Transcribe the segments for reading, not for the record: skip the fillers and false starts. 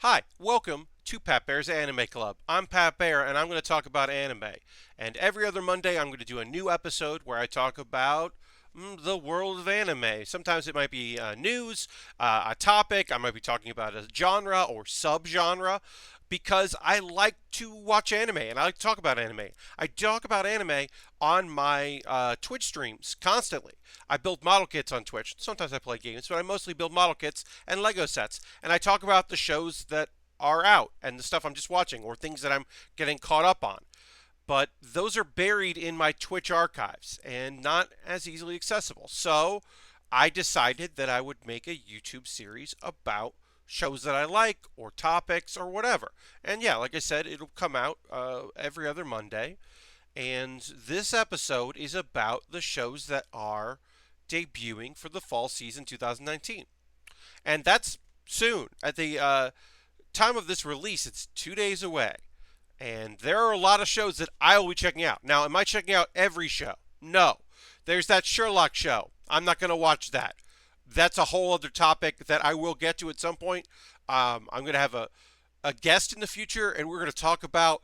Hi, welcome to Pat Bear's Anime Club. I'm Pat Bear, and I'm going to talk about anime. And every other Monday, I'm going to do a new episode where I talk about the world of anime. Sometimes it might be news, a topic. I might be talking about a genre or subgenre because I like to watch anime and I like to talk about anime. I talk about anime on my Twitch streams constantly. I build model kits on Twitch. Sometimes I play games, but I mostly build model kits and Lego sets. And I talk about the shows that are out and the stuff I'm just watching or things that I'm getting caught up on. But those are buried in my Twitch archives and not as easily accessible. So I decided that I would make a YouTube series about shows that I like or topics or whatever. And yeah, like I said, it'll come out every other Monday. And this episode is about the shows that are debuting for the fall season 2019. And that's soon. At the time of this release, it's 2 days away. And there are a lot of shows that I will be checking out. Now, am I checking out every show? No. There's that Sherlock show. I'm not going to watch that. That's a whole other topic that I will get to at some point. I'm going to have a guest in the future, and we're going to talk about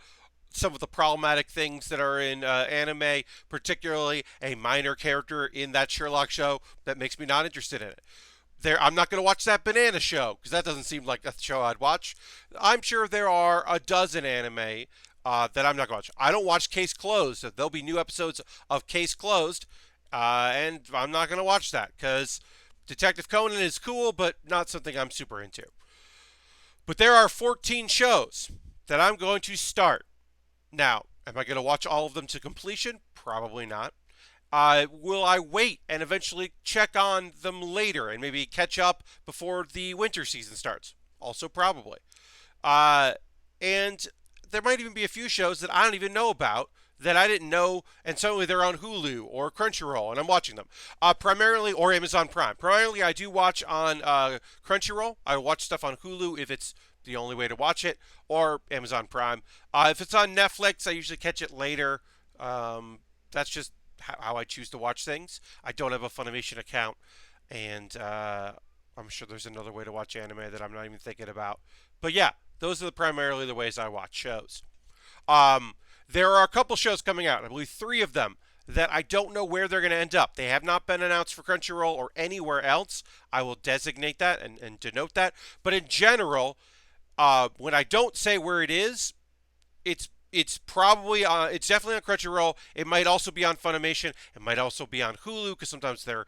some of the problematic things that are in anime, particularly a minor character in that Sherlock show that makes me not interested in it. I'm not going to watch that banana show because that doesn't seem like a show I'd watch. I'm sure there are a dozen anime that I'm not going to watch. I don't watch Case Closed. So there'll be new episodes of Case Closed, and I'm not going to watch that because Detective Conan is cool, but not something I'm super into. But there are 14 shows that I'm going to start. Now, am I going to watch all of them to completion? Probably not. Will I wait and eventually check on them later and maybe catch up before the winter season starts? Also, probably. Uh, and there might even be a few shows that I don't even know about that I didn't know, and suddenly they're on Hulu or Crunchyroll, and I'm watching them. Primarily, or Amazon Prime. Primarily, I do watch on Crunchyroll. I watch stuff on Hulu if it's the only way to watch it, or Amazon Prime. If it's on Netflix, I usually catch it later. That's just how I choose to watch things. I don't have a Funimation account, and I'm sure there's another way to watch anime that I'm not even thinking about. But yeah, those are primarily the ways I watch shows. Um, there are a couple shows coming out. I believe three of them that I don't know where they're going to end up. They have not been announced for Crunchyroll or anywhere else. I will designate that and denote that. But in general, when I don't say where it is, it's probably it's definitely on Crunchyroll. It might also be on Funimation. It might also be on Hulu because sometimes they're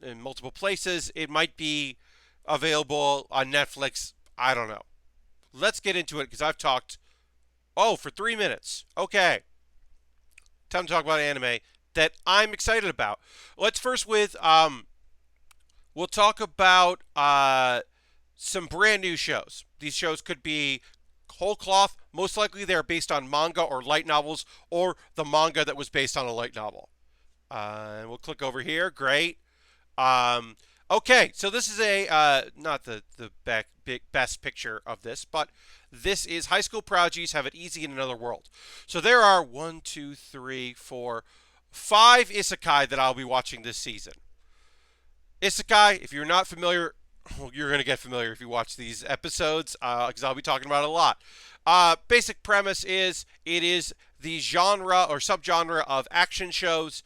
in multiple places. It might be available on Netflix. I don't know. Let's get into it because I've talked for 3 minutes. Okay, time to talk about anime that I'm excited about. Let's first with we'll talk about some brand new shows. These shows could be whole cloth. Most likely they're based on manga or light novels or the manga that was based on a light novel. And we'll click over here. Great. Um, okay, so this is a not the best picture of this, but this is High School Prodigies Have It Easy in Another World. So there are 1, 2, 3, 4, 5 isekai that I'll be watching this season. Isekai, if you're not familiar, you're going to get familiar if you watch these episodes because I'll be talking about it a lot. Basic premise is it is the genre or subgenre of action shows,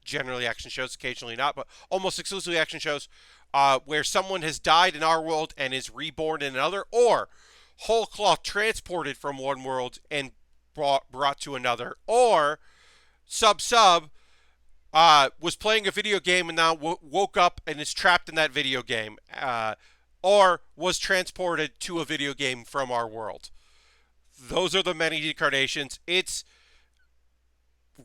generally action shows, occasionally not, but almost exclusively action shows, where someone has died in our world and is reborn in another, or whole cloth transported from one world and brought to another, or sub was playing a video game and now woke up and is trapped in that video game, or was transported to a video game from our world. Those are the many incarnations. It's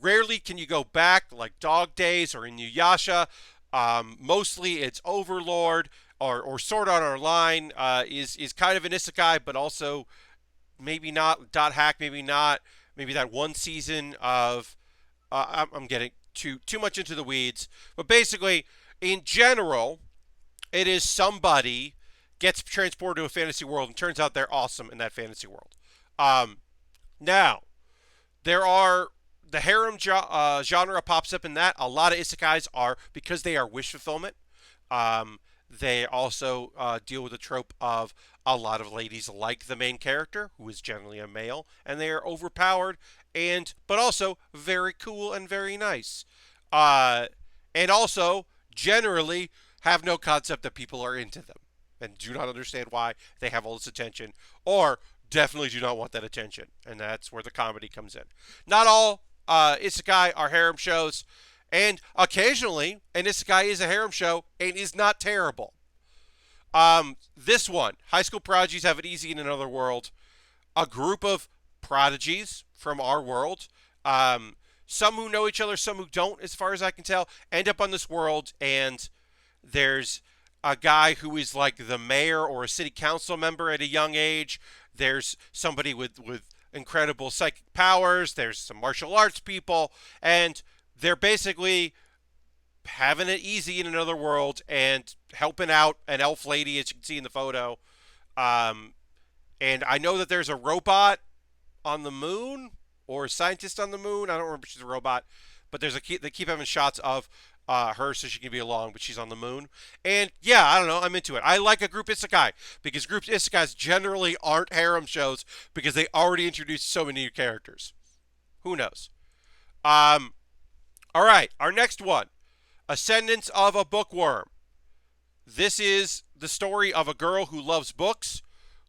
rarely can you go back like Dog Days or Inuyasha. Mostly it's Overlord or Sword Art Online is kind of an isekai, but also maybe not. Dot Hack, maybe not. Maybe that one season of I'm getting too much into the weeds, but basically, in general, it is somebody gets transported to a fantasy world and turns out they're awesome in that fantasy world. Now, there are the harem genre pops up in that. A lot of isekais are because they are wish fulfillment. They also deal with the trope of a lot of ladies like the main character, who is generally a male, and they are overpowered and but also very cool and very nice. Uh, and also generally have no concept that people are into them and do not understand why they have all this attention, or definitely do not want that attention. And that's where the comedy comes in. Not all isekai are harem shows, and occasionally an isekai is a harem show and is not terrible. This one, high school prodigies have it easy in another world. A group of prodigies from our world, some who know each other, some who don't, as far as I can tell, end up on this world, and there's a guy who is like the mayor or a city council member at a young age. There's somebody with incredible psychic powers. There's some martial arts people, and they're basically having it easy in another world and helping out an elf lady, as you can see in the photo. Um, and I know that there's a robot on the moon or a scientist on the moon. I don't remember if she's a robot, but they keep having shots of her so she can be along, but she's on the moon. And yeah, I don't know. I'm into it. I like a group isekai because group isekais generally aren't harem shows because they already introduced so many new characters. Who knows? Um, all right, our next one, Ascendance of a Bookworm. This is the story of a girl who loves books,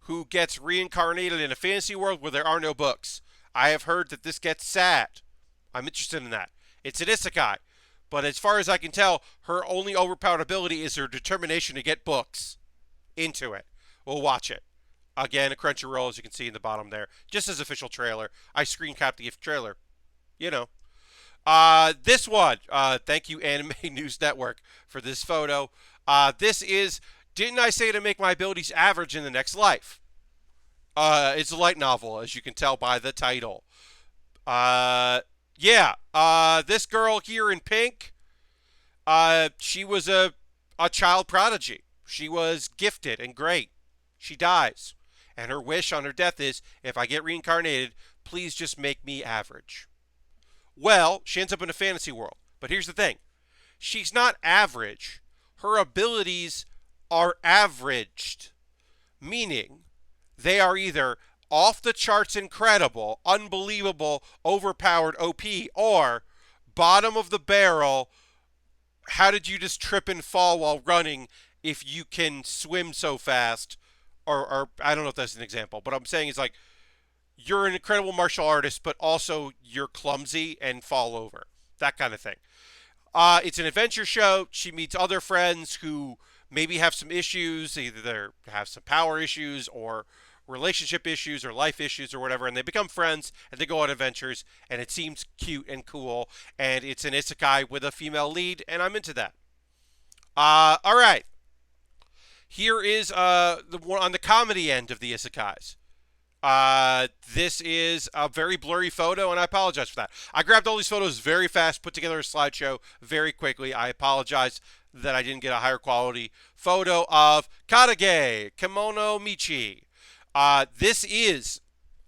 who gets reincarnated in a fantasy world where there are no books. I have heard that this gets sad. I'm interested in that. It's an isekai, but as far as I can tell, her only overpowered ability is her determination to get books into it. We'll watch it. Again, a Crunchyroll, as you can see in the bottom there, just as official trailer. I screen capped the trailer. You know. This one, thank you, Anime News Network, for this photo. This is Didn't I Say to Make My Abilities Average in the Next Life? It's a light novel, as you can tell by the title. Yeah, this girl here in pink, she was a child prodigy. She was gifted and great. She dies. And her wish on her death is, if I get reincarnated, please just make me average. Well, she ends up in a fantasy world. But here's the thing. She's not average. Her abilities are averaged. Meaning, they are either off the charts incredible, unbelievable, overpowered OP, or bottom of the barrel, how did you just trip and fall while running if you can swim so fast? Or I don't know if that's an example, but I'm saying is like, you're an incredible martial artist, but also you're clumsy and fall over. That kind of thing. It's an adventure show. She meets other friends who maybe have some issues. Either they have some power issues or relationship issues or life issues or whatever, and they become friends and they go on adventures, and it seems cute and cool. And it's an isekai with a female lead, and I'm into that. All right. Here is the one on the comedy end of the isekais. This is a very blurry photo, and I apologize for that. I grabbed all these photos very fast, put together a slideshow very quickly. I apologize that I didn't get a higher quality photo of Karage Kimono Michi. This is,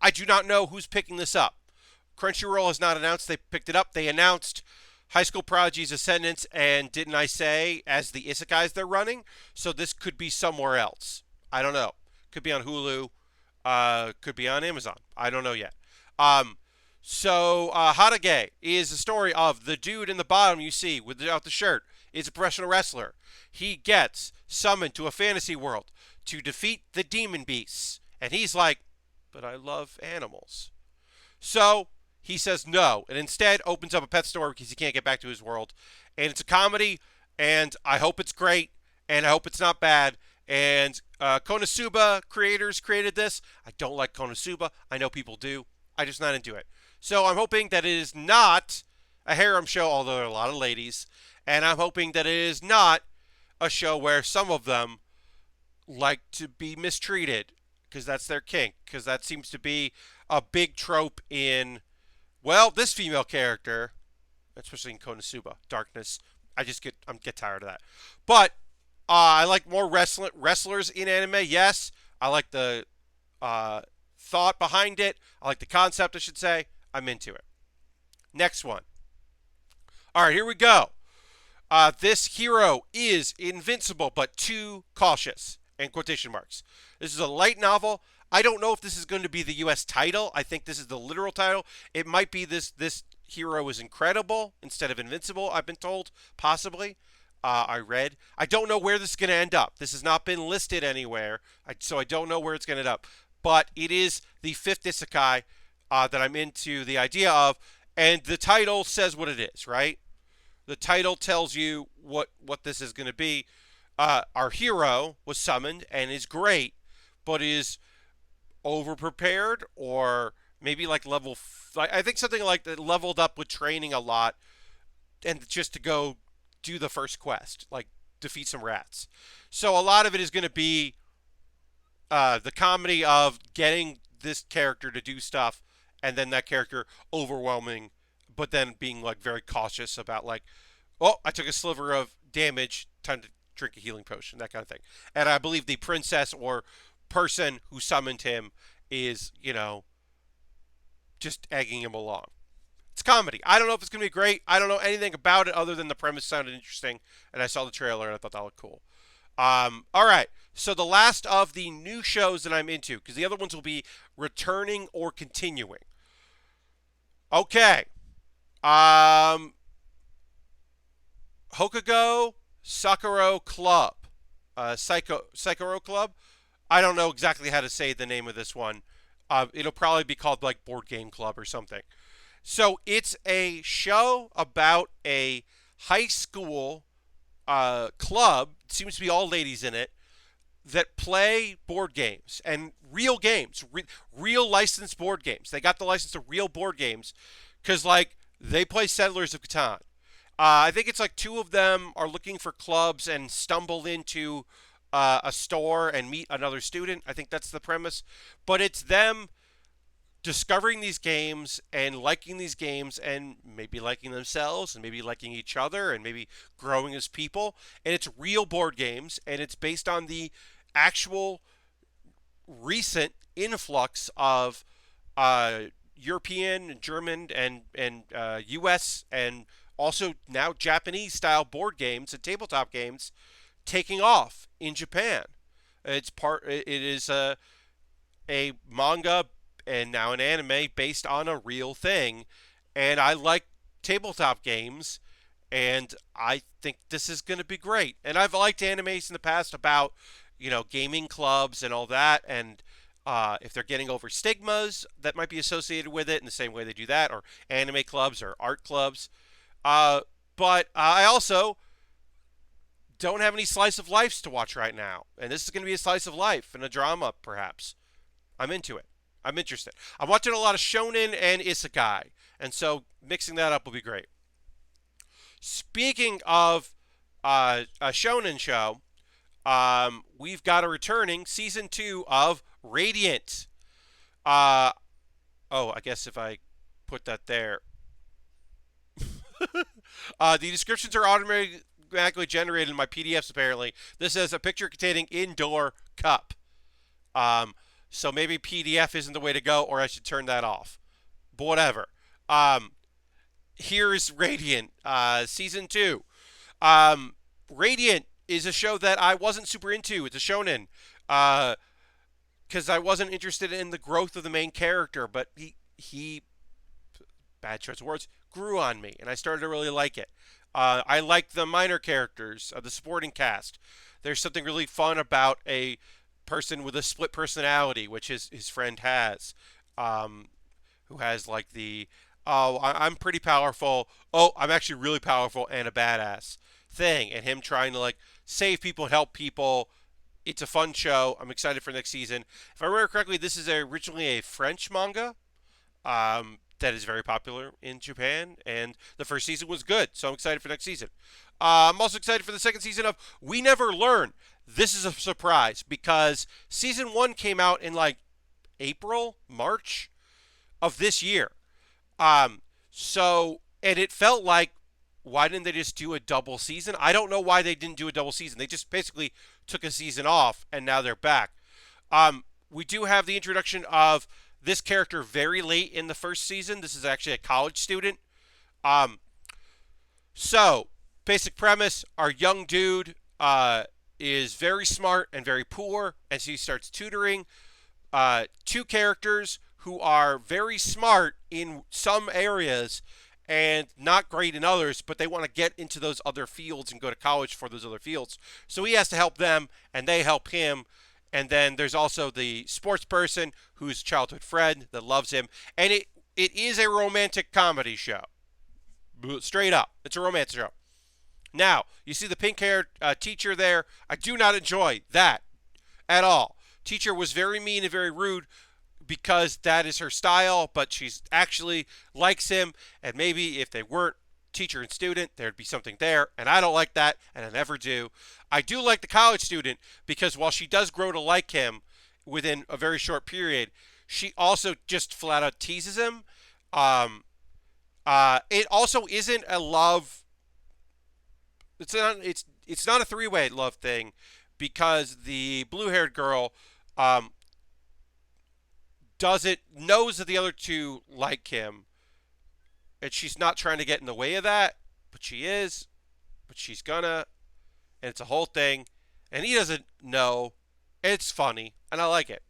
I do not know who's picking this up. Crunchyroll has not announced they picked it up. They announced High School Prodigy's Ascendance and Didn't I Say as the isekais they're running, so this could be somewhere else. I don't know. Could be on Hulu. Could be on Amazon. I don't know yet. Harage is the story of the dude in the bottom you see without the shirt is a professional wrestler. He gets summoned to a fantasy world to defeat the demon beasts. And he's like, but I love animals. So he says no, and instead opens up a pet store because he can't get back to his world. And it's a comedy, and I hope it's great, and I hope it's not bad. And Konosuba creators created this. I don't like Konosuba. I know people do. I'm just not into it. So I'm hoping that it is not a harem show, although there are a lot of ladies. And I'm hoping that it is not a show where some of them like to be mistreated because that's their kink. Because that seems to be a big trope in, well, this female character, especially in Konosuba, darkness. I'm get tired of that. But I like more wrestlers in anime. Yes, I like the thought behind it. I like the concept, I should say. I'm into it. Next one. All right, here we go. This hero is invincible but too cautious. In quotation marks. This is a light novel. I don't know if this is going to be the U.S. title. I think this is the literal title. It might be this hero is incredible instead of invincible. I've been told, possibly. I read. I don't know where this is going to end up. This has not been listed anywhere, so I don't know where it's going to end up. But it is the fifth isekai that I'm into the idea of, and the title says what it is, right? The title tells you what this is going to be. Our hero was summoned and is great, but is overprepared, or maybe like I think something like that, leveled up with training a lot, and just to go do the first quest, like defeat some rats. So a lot of it is going to be the comedy of getting this character to do stuff, and then that character overwhelming, but then being like very cautious about like, oh, I took a sliver of damage, time to drink a healing potion, that kind of thing. And I believe the princess or person who summoned him is, just egging him along. It's comedy. I don't know if it's going to be great. I don't know anything about it other than the premise sounded interesting, and I saw the trailer and I thought that looked cool. All right. So the last of the new shows that I'm into, because the other ones will be returning or continuing. Okay. Hokugo Sakuro Club. Psychoro Club. I don't know exactly how to say the name of this one. It'll probably be called like Board Game Club or something. So it's a show about a high school club. It seems to be all ladies in it that play board games, and real games, real licensed board games. They got the license to real board games because like they play Settlers of Catan. I think it's like two of them are looking for clubs and stumble into a store and meet another student. I think that's the premise. But it's them discovering these games and liking these games and maybe liking themselves and maybe liking each other and maybe growing as people. And it's real board games, and it's based on the actual recent influx of European, German, and U.S. and also now Japanese style board games and tabletop games taking off in Japan. It is a manga and now an anime based on a real thing, and I like tabletop games, and I think this is going to be great. And I've liked animes in the past about gaming clubs and all that, and if they're getting over stigmas that might be associated with it in the same way they do that, or anime clubs or art clubs. But I also don't have any slice of lives to watch right now, and this is going to be a slice of life and a drama, perhaps. I'm into it. I'm interested. I'm watching a lot of shonen and isekai, and so mixing that up will be great. Speaking of a shonen show, we've got a returning season 2 of Radiant. I guess if I put that there. The descriptions are automatically generated in my PDFs, apparently. This says a picture containing indoor cup. So maybe PDF isn't the way to go, or I should turn that off. But whatever. Here's Radiant, Season 2. Radiant is a show that I wasn't super into. It's a shonen. Because I wasn't interested in the growth of the main character, but he bad choice of words, grew on me, and I started to really like it. I like the minor characters, the supporting cast. There's something really fun about a person with a split personality, which his friend has, who has like the, I'm pretty powerful, I'm actually really powerful and a badass thing, and him trying to like save people and help people. It's a fun show. I'm excited for next season. If I remember correctly, this is originally a French manga. That is very popular in Japan, and the first season was good, so I'm excited for next season. I'm also excited for the second season of We Never Learn. This is a surprise because season 1 came out in like April, March of this year. And it felt like, why didn't they just do a double season? I don't know why they didn't do a double season. They just basically took a season off, and now they're back. We do have the introduction of this character very late in the first season. This is actually a college student. So Basic premise: our young dude is very smart and very poor, and so he starts tutoring two characters who are very smart in some areas and not great in others, but they want to get into those other fields and go to college for those other fields. So he has to help them, and they help him. And then there's also the sports person who's childhood friend that loves him, and it is a romantic comedy show. Straight up, it's a romance show. Now, you see the pink-haired teacher there. I do not enjoy that at all. Teacher was very mean and very rude because that is her style, but she's actually likes him, and maybe if they weren't teacher and student, there'd be something there, and I don't like that, and I never do. I do like the college student because while she does grow to like him within a very short period, she also just flat out teases him. It also isn't a love. It's not a three-way love thing because the blue-haired girl knows that the other two like him, and she's not trying to get in the way of that, but she is, but she's gonna, and it's a whole thing, and he doesn't know, and it's funny, and I like it.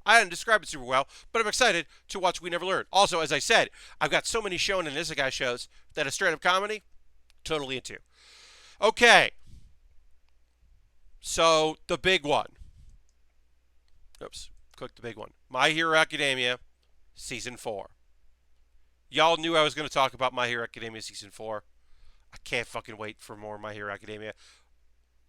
I didn't describe it super well, but I'm excited to watch We Never Learn. Also, as I said, I've got so many shonen and isekai shows that a straight-up comedy, totally into. Okay, so the big one. Oops, click the big one. My Hero Academia, Season 4. Y'all knew I was going to talk about My Hero Academia Season 4. I can't fucking wait for more My Hero Academia.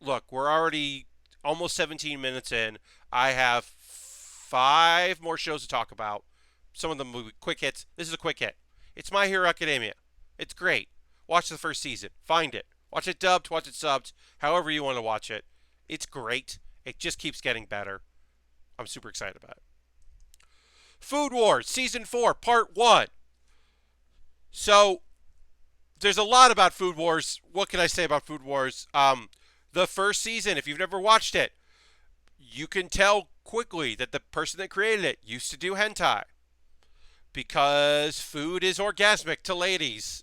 Look, we're already almost 17 minutes in. I have 5 more shows to talk about. Some of them will be quick hits. This is a quick hit. It's My Hero Academia. It's great. Watch the first season. Find it. Watch it dubbed, watch it subbed, however you want to watch it. It's great. It just keeps getting better. I'm super excited about it. Food Wars, Season 4, Part 1. So, there's a lot about Food Wars. What can I say about Food Wars? The first season, if you've never watched it, you can tell quickly that the person that created it used to do hentai. Because food is orgasmic to ladies.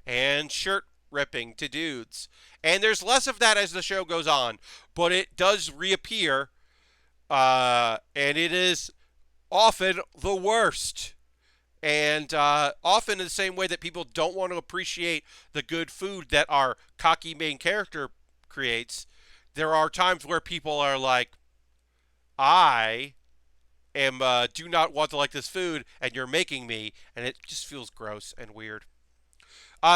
And shirt ripping to dudes. And there's less of that as the show goes on. But it does reappear. And it is often the worst. And often in the same way that people don't want to appreciate the good food that our cocky main character creates, there are times where people are like, I am do not want to like this food, and you're making me, and it just feels gross and weird.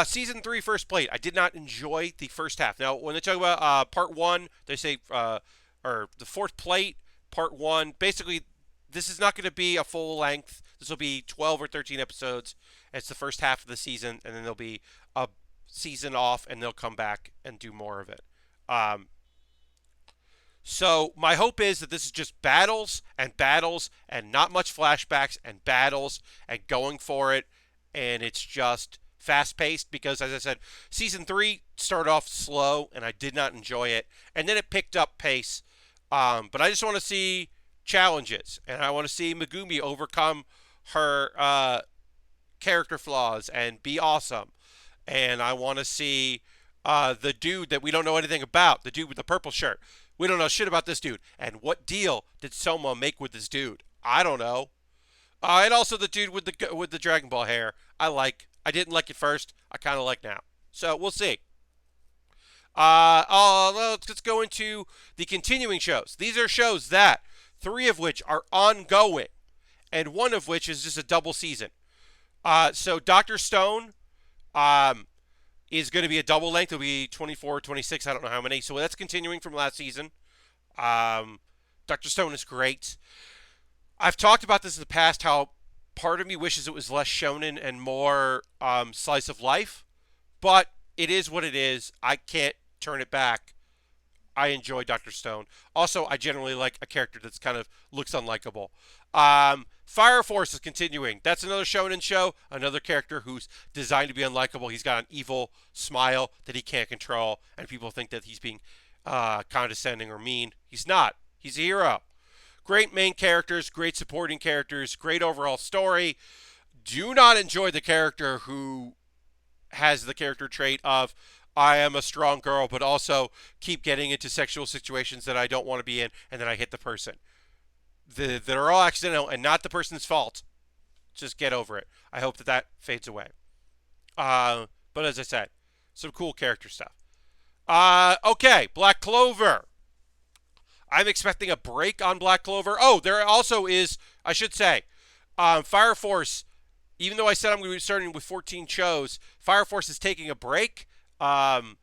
Season 3, First Plate. I did not enjoy the first half. Now, when they talk about Part 1, they say, or the fourth plate, Part 1, basically, this is not going to be a full length. This will be 12 or 13 episodes. It's the first half of the season, and then there'll be a season off, and they'll come back and do more of it. So my hope is that this is just battles and not much flashbacks and battles and going for it, and it's just fast-paced because, as I said, Season 3 started off slow, and I did not enjoy it, and then it picked up pace. But I just want to see challenges, and I want to see Megumi overcome her character flaws and be awesome. And I want to see the dude that we don't know anything about, the dude with the purple shirt. We don't know shit about this dude. And what deal did Soma make with this dude? I don't know. And also the dude with the Dragon Ball hair. I didn't like it first. I kind of like now. So we'll see. Let's go into the continuing shows. These are shows that 3 of which are ongoing, and 1 of which is just a double season. So Dr. Stone is going to be a double length. It'll be 24, 26, I don't know how many. So that's continuing from last season. Dr. Stone is great. I've talked about this in the past, how part of me wishes it was less shonen and more slice of life. But it is what it is. I can't turn it back. I enjoy Dr. Stone. Also, I generally like a character that's kind of looks unlikable. Fire Force is continuing. That's another shonen show. Another character who's designed to be unlikable. He's got an evil smile that he can't control, and people think that he's being condescending or mean. He's not. He's a hero. Great main characters, great supporting characters, great overall story. Do not enjoy the character who has the character trait of I am a strong girl, but also keep getting into sexual situations that I don't want to be in, and then I hit the person. That are all accidental and not the person's fault. Just get over it. I hope that that fades away. But as I said, some cool character stuff. Okay, Black Clover. I'm expecting a break on Black Clover. Oh, there also is, I should say, Fire Force. Even though I said I'm going to be starting with 14 shows, Fire Force is taking a break. And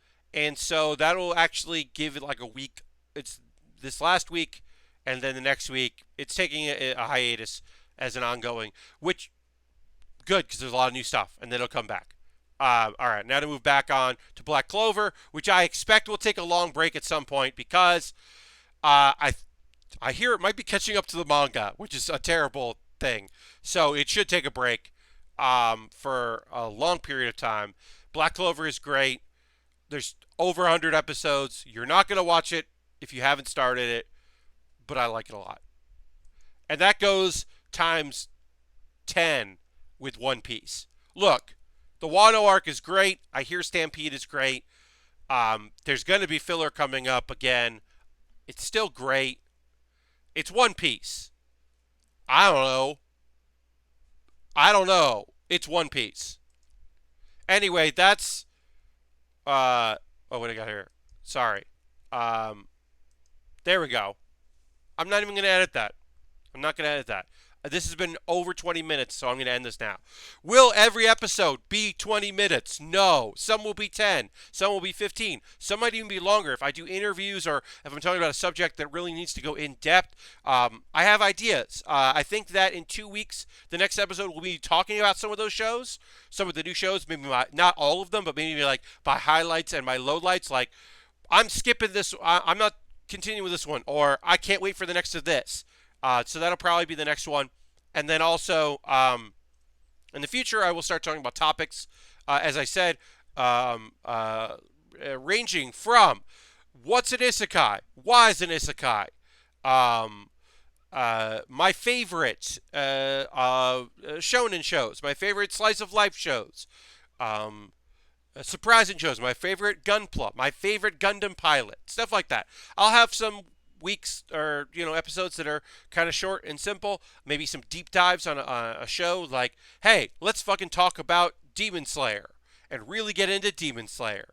so that'll actually give it like a week. It's this last week, and then the next week. It's taking a hiatus as an ongoing, which good because there's a lot of new stuff, and then it'll come back. All right, now to move back on to Black Clover, which I expect will take a long break at some point because I hear it might be catching up to the manga, which is a terrible thing. So it should take a break for a long period of time. Black Clover is great. There's over 100 episodes. You're not going to watch it if you haven't started it, but I like it a lot. And that goes times 10 with One Piece. Look, the Wano arc is great. I hear Stampede is great. There's going to be filler coming up again. It's still great. It's One Piece. I don't know. It's One Piece. Anyway, that's what I got here? Sorry. There we go. I'm not even going to edit that. I'm not going to edit that. This has been over 20 minutes, so I'm going to end this now. Will every episode be 20 minutes? No. Some will be 10. Some will be 15. Some might even be longer. If I do interviews or if I'm talking about a subject that really needs to go in depth, I have ideas. I think that in 2 weeks, the next episode will be talking about some of those shows, some of the new shows, maybe not all of them, but maybe like my highlights and my lowlights. Like, I'm skipping this. I'm not continuing with this one, or I can't wait for the next of this. So that'll probably be the next one. And then also, in the future, I will start talking about topics, as I said, ranging from what's an isekai, why is an isekai, my favorite shonen shows, my favorite slice of life shows, surprising shows, my favorite Gunpla, my favorite Gundam pilot, stuff like that. I'll have some weeks or episodes that are kind of short and simple, maybe some deep dives on a show like, hey, let's fucking talk about Demon Slayer and really get into Demon Slayer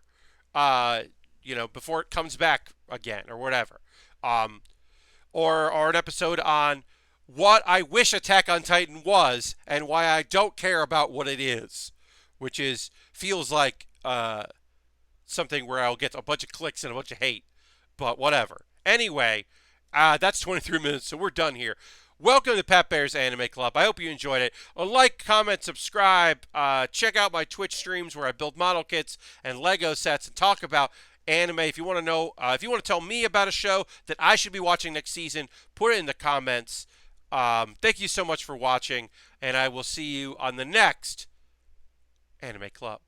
before it comes back again or whatever, or an episode on what I wish Attack on Titan was and why I don't care about what it is, which feels like something where I'll get a bunch of clicks and a bunch of hate, but whatever. Anyway, that's 23 minutes, so we're done here. Welcome to Pat Baer's Anime Club. I hope you enjoyed it. Like, comment, subscribe. Check out my Twitch streams where I build model kits and Lego sets and talk about anime. If you want to know, if you want to tell me about a show that I should be watching next season, put it in the comments. Thank you so much for watching, and I will see you on the next Anime Club.